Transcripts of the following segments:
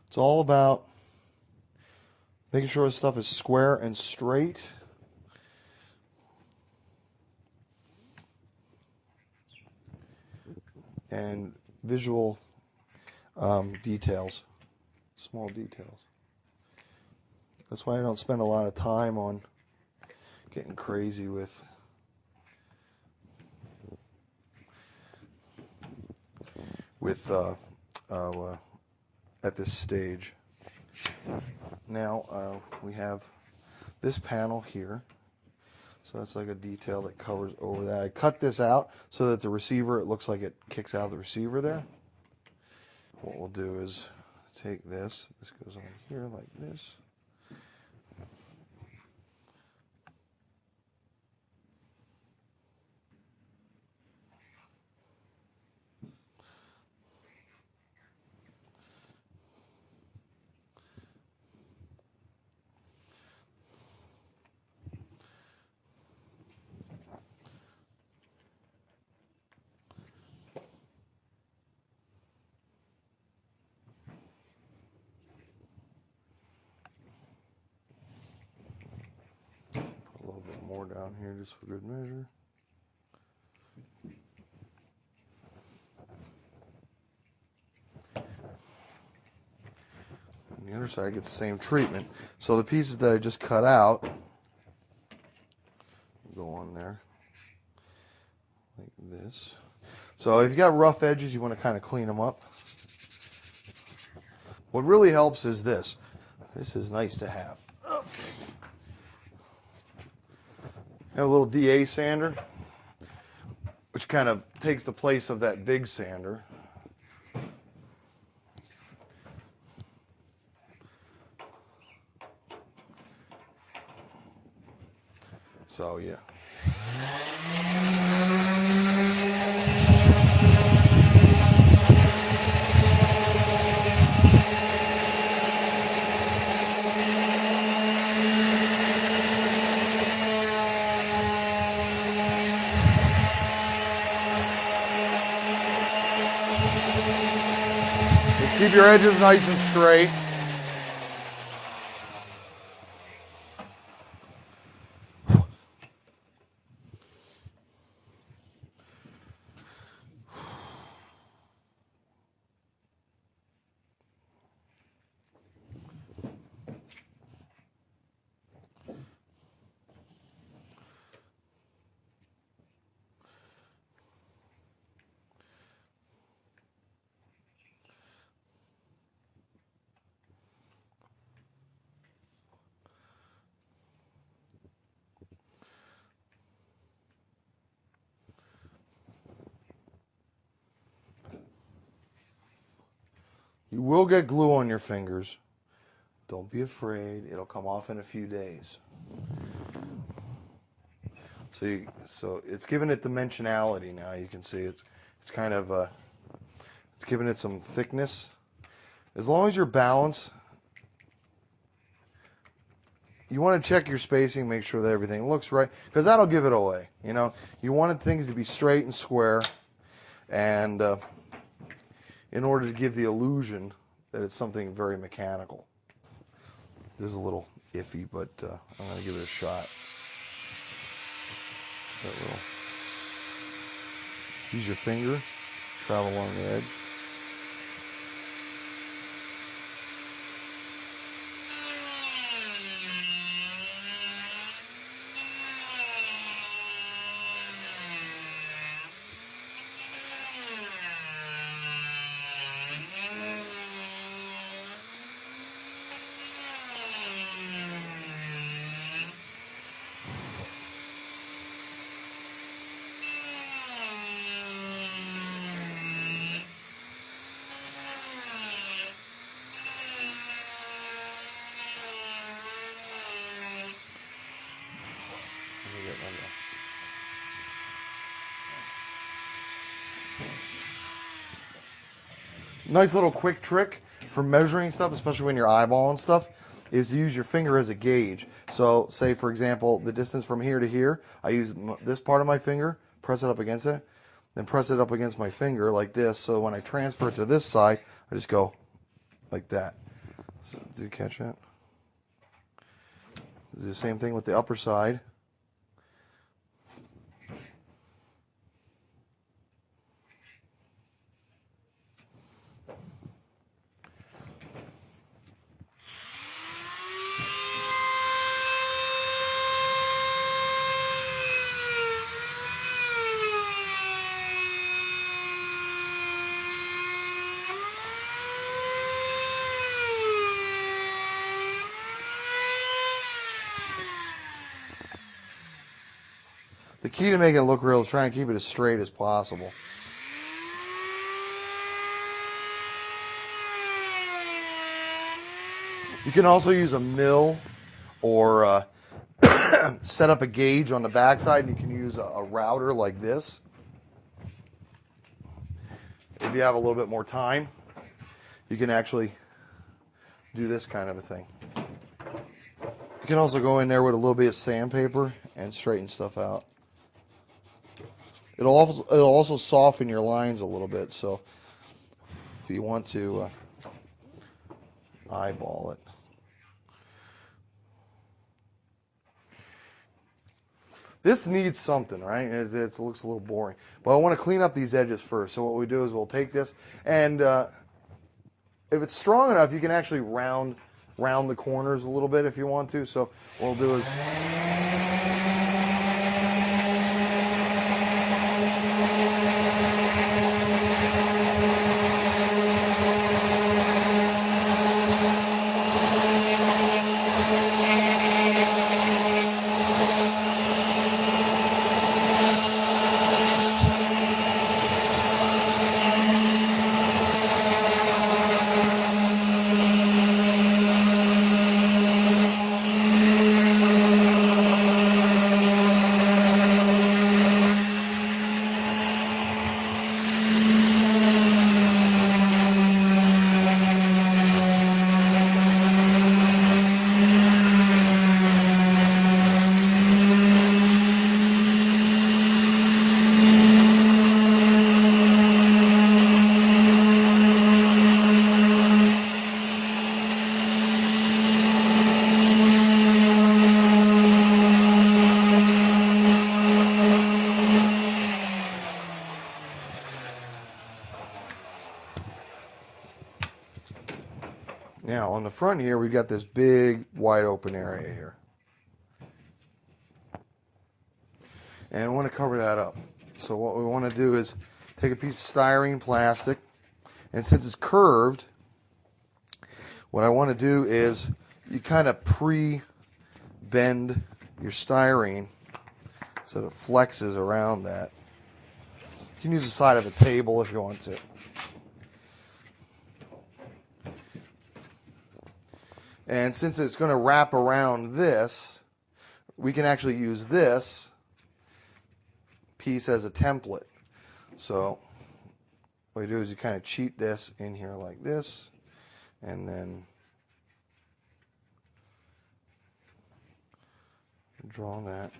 It's all about making sure the stuff is square and straight. And visual details, small details. That's why I don't spend a lot of time on getting crazy with at this stage. Now we have this panel here. So that's like a detail that covers over that. I cut this out so that the receiver, it looks like it kicks out the receiver there. What we'll do is take this. This goes on here like this. More down here just for good measure. And the other side gets the same treatment. So the pieces that I just cut out go on there like this. So if you got rough edges, you want to kind of clean them up. What really helps is this. This is nice to have. I have a little DA sander, which kind of takes the place of that big sander. So, yeah. Keep your edges nice and straight. You will get glue on your fingers. Don't be afraid. It'll come off in a few days. So it's giving it dimensionality now. You can see it's kind of it's giving it some thickness. As long as you're balanced, you want to check your spacing, make sure that everything looks right, because that'll give it away. You know, you wanted things to be straight and square, and in order to give the illusion that it's something very mechanical. This is a little iffy, but I'm going to give it a shot. Use your finger, travel along the edge. Nice little quick trick for measuring stuff, especially when you're eyeballing stuff, is to use your finger as a gauge. So say, for example, the distance from here to here, I use this part of my finger, press it up against it, then press it up against my finger like this. So when I transfer it to this side, I just go like that. So, did you catch that? Do the same thing with the upper side. The key to making it look real is try and keep it as straight as possible. You can also use a mill or set up a gauge on the backside, and you can use a router like this. If you have a little bit more time, you can actually do this kind of a thing. You can also go in there with a little bit of sandpaper and straighten stuff out. It'll also soften your lines a little bit, so if you want to eyeball it. This needs something, right? It looks a little boring. But I want to clean up these edges first. So what we do is we'll take this, and if it's strong enough, you can actually round the corners a little bit if you want to. So what we'll do is... Now, on the front here, we've got this big, wide open area here. And I want to cover that up. So what we want to do is take a piece of styrene plastic, and since it's curved, what I want to do is you kind of pre-bend your styrene so that it flexes around that. You can use the side of a table if you want to. And since it's going to wrap around this, we can actually use this piece as a template. So what you do is you kind of cheat this in here like this, and then draw that.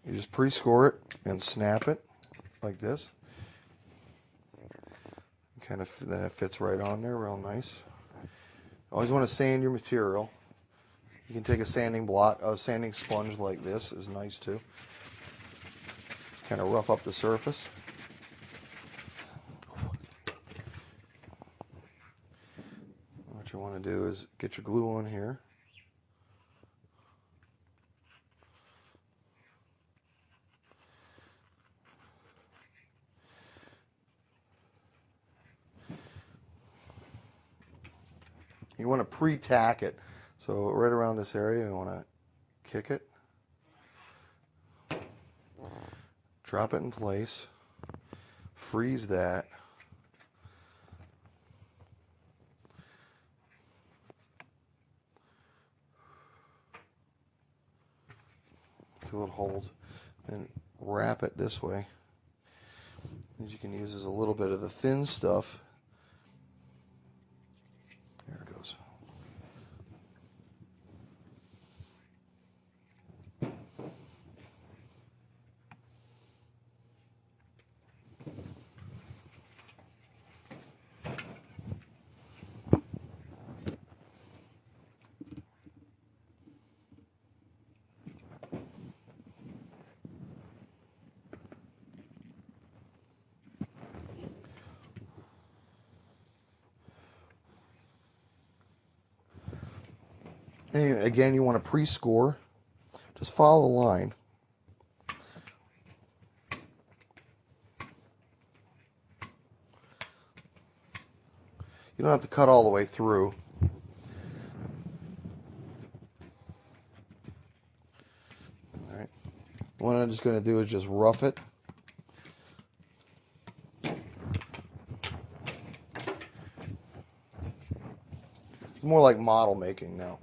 You just pre-score it and snap it like this. Kind of, then it fits right on there, real nice. Always want to sand your material. You can take a sanding block, a sanding sponge like this is nice too. Kind of rough up the surface. What you want to do is get your glue on here. You want to pre-tack it. So right around this area, you want to kick it. Drop it in place. Freeze that. Till it holds. Then wrap it this way. As you can use as a little bit of the thin stuff. There it goes. And again, you want to pre-score. Just follow the line. You don't have to cut all the way through. All right. What I'm just going to do is just rough it. It's more like model making now.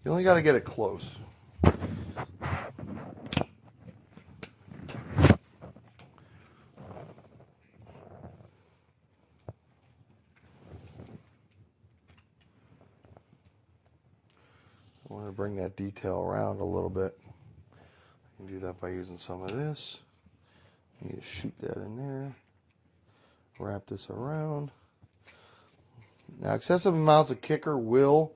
You only got to get it close. I want to bring that detail around a little bit. I can do that by using some of this. You need to shoot that in there. Wrap this around. Now, excessive amounts of kicker will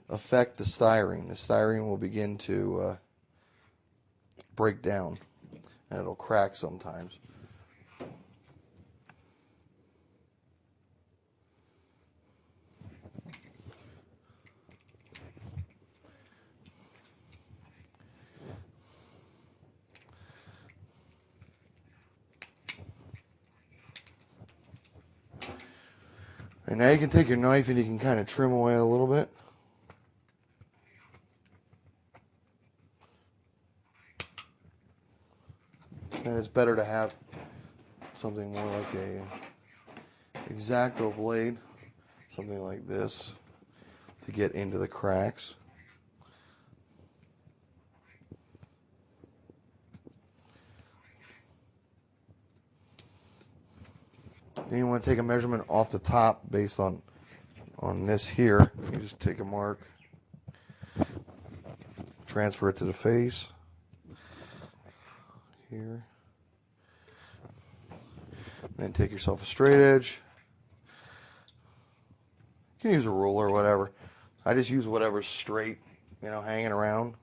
affect the styrene. The styrene will begin to break down, and it'll crack sometimes. And now you can take your knife and you can kind of trim away a little bit. And it's better to have something more like a X-Acto blade, something like this, to get into the cracks. Then you want to take a measurement off the top based on this here. You just take a mark, transfer it to the face here. Then take yourself a straight edge. You can use a ruler or whatever. I just use whatever's straight, hanging around.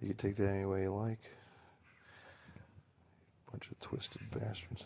You can take that any way you like. Bunch of twisted bastards.